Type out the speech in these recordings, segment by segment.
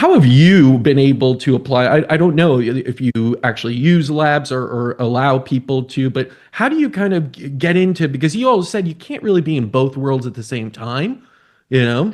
how have you been able to apply? I don't know if you actually use labs or allow people to, but how do you kind of get into, because you all said you can't really be in both worlds at the same time, you know?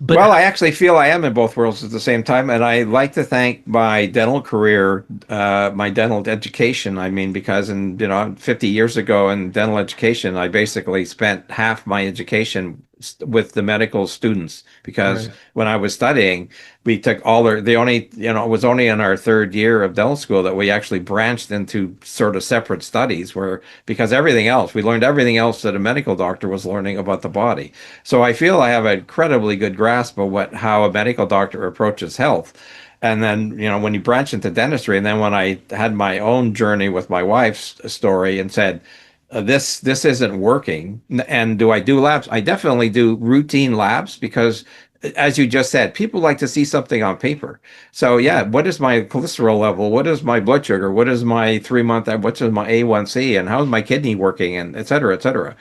But Well, I actually feel I am in both worlds at the same time, and I like to thank my dental career, my dental education. I mean, because 50 years ago in dental education, I basically spent half my education with the medical students because right, when I was studying, we took all the only, it was only in our third year of dental school that we actually branched into sort of separate studies where, because everything else, we learned everything else that a medical doctor was learning about the body. So I feel I have an incredibly good grasp of how a medical doctor approaches health. And then, when you branch into dentistry, and then when I had my own journey with my wife's story and said, this isn't working. And do I do labs? I definitely do routine labs because, as you just said, people like to see something on paper. So yeah, what is my cholesterol level? What is my blood sugar? What is my 3 month? What's my A1C? And how's my kidney working? And et cetera, et cetera.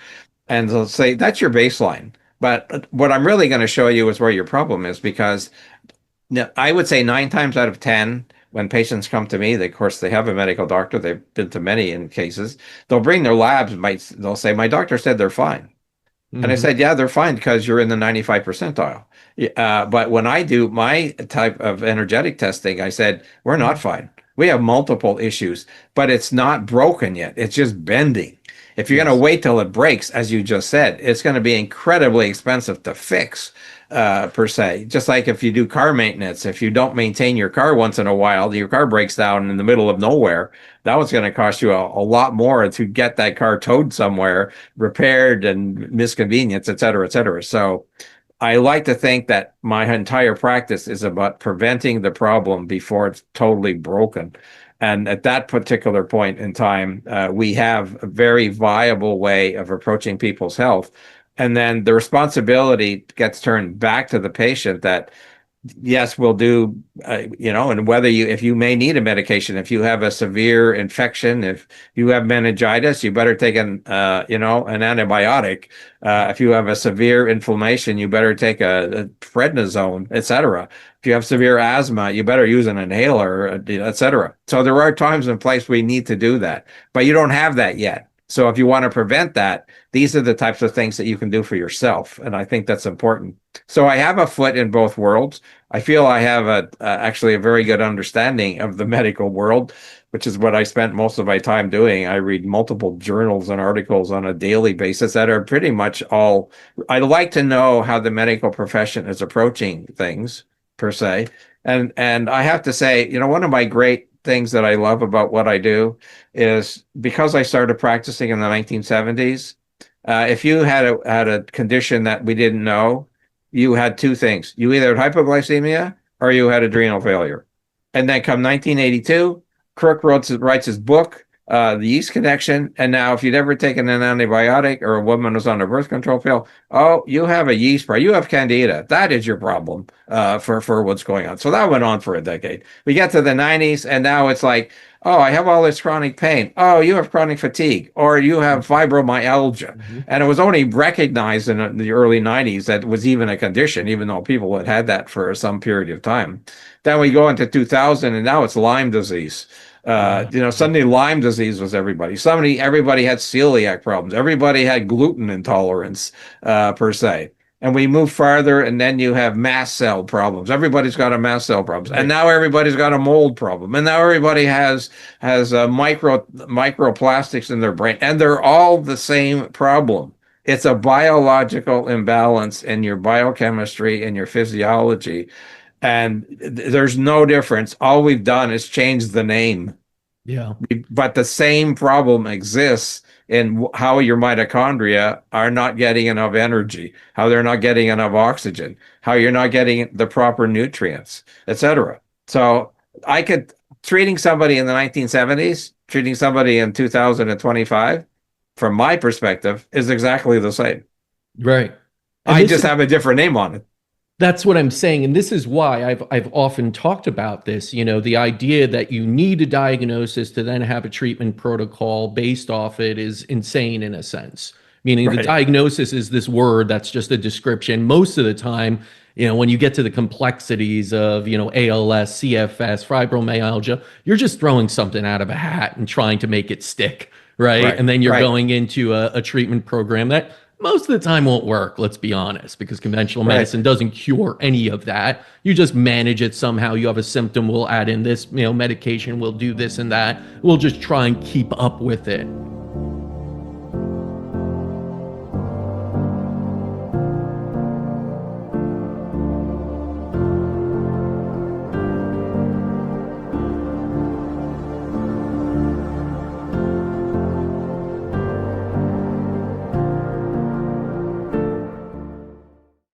And they'll say that's your baseline. But what I'm really going to show you is where your problem is because I would say 9 times out of 10, when patients come to me, of course, they have a medical doctor. They've been to many in cases. They'll bring their labs. They'll say, my doctor said they're fine. And I hmm, said, yeah, they're fine because you're in the 95 percentile. But when I do my type of energetic testing, I said, we're not fine. We have multiple issues, but it's not broken yet. It's just bending. If you're going to yes, wait till it breaks, as you just said, it's going to be incredibly expensive to fix, per se. Just like if you do car maintenance, if you don't maintain your car once in a while, your car breaks down in the middle of nowhere. That was going to cost you a lot more to get that car towed somewhere, repaired and misconvenience, et cetera, et cetera. So I like to think that my entire practice is about preventing the problem before it's totally broken. And at that particular point in time, we have a very viable way of approaching people's health. And then the responsibility gets turned back to the patient that yes, we'll do, and if you may need a medication, if you have a severe infection, if you have meningitis, you better take an antibiotic. If you have a severe inflammation, you better take a prednisone, etc. If you have severe asthma, you better use an inhaler, etc. So there are times and places we need to do that, but you don't have that yet. So if you want to prevent that, these are the types of things that you can do for yourself. And I think that's important. So I have a foot in both worlds. I feel I have actually a very good understanding of the medical world, which is what I spent most of my time doing. I read multiple journals and articles on a daily basis that are pretty much all. I like to know how the medical profession is approaching things per se. And I have to say, one of my great things that I love about what I do is because I started practicing in the 1970s. If you had a condition that we didn't know, you had two things. You either had hypoglycemia or you had adrenal failure. And then come 1982, Kirk writes his book, The Yeast Connection. And now if you'd ever taken an antibiotic or a woman was on a birth control pill, oh, you have a yeast problem. You have candida. That is your problem for what's going on. So that went on for a decade. We get to the 90s and now it's like, oh, I have all this chronic pain. Oh, you have chronic fatigue, or you have fibromyalgia. hmm, And it was only recognized in the early 90s that it was even a condition, even though people had had that for some period of time. Then we go into 2000, and now it's Lyme disease. yeah, Suddenly Lyme disease was everybody. Suddenly everybody had celiac problems. Everybody had gluten intolerance, per se. And we move farther, and then you have mast cell problems. Everybody's got a mast cell problem, and right. now everybody's got a mold problem, and now everybody has microplastics in their brain, and they're all the same problem. It's a biological imbalance in your biochemistry and your physiology, and there's no difference. All we've done is change the name, Yeah. but the same problem exists in how your mitochondria are not getting enough energy, how they're not getting enough oxygen, how you're not getting the proper nutrients, etc. So I could treating somebody in the 1970s, treating somebody in 2025, from my perspective, is exactly the same. Right. And I this just is have a different name on it. That's what I'm saying. And this is why I've often talked about this, the idea that you need a diagnosis to then have a treatment protocol based off it is insane in a sense. Meaning the Right. diagnosis is this word that's just a description. Most of the time, when you get to the complexities of, ALS, CFS, fibromyalgia, you're just throwing something out of a hat and trying to make it stick, right? Right, And then you're right, going into a treatment program that most of the time won't work, let's be honest, because conventional right. medicine doesn't cure any of that. You just manage it somehow. You have a symptom, we'll add in this, medication, we'll do this and that. We'll just try and keep up with it.